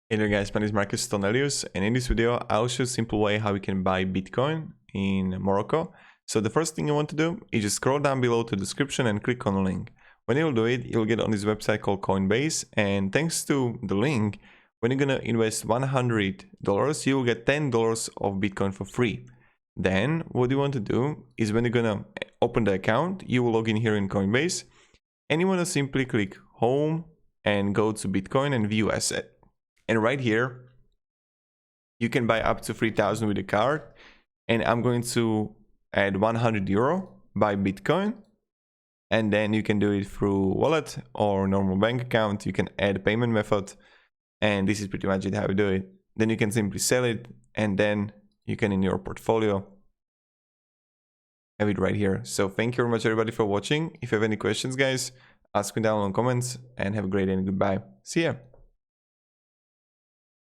Hey there guys, my name is Marcus Tonelius, and in this video I'll show you a simple way how you can buy Bitcoin in Morocco. So the first thing you want to do is just scroll down below to the description and click on the link. When you'll do it, you'll get on this website called Coinbase, and thanks to the link, when you're gonna invest $100, you will get $10 of Bitcoin for free. Then what you want to do is when you're gonna open the account, you will log in here in Coinbase, and you want to simply click home and go to Bitcoin and view asset. And right here, you can buy up to 3,000 with a card. And I'm going to add 100 euro, buy Bitcoin. And then you can do it through wallet or normal bank account. You can add payment method. And this is pretty much it how you do it. Then you can simply sell it. And then you can in your portfolio have it right here. So thank you very much everybody for watching. If you have any questions, guys, ask me down in the comments and have a great day and goodbye. See ya.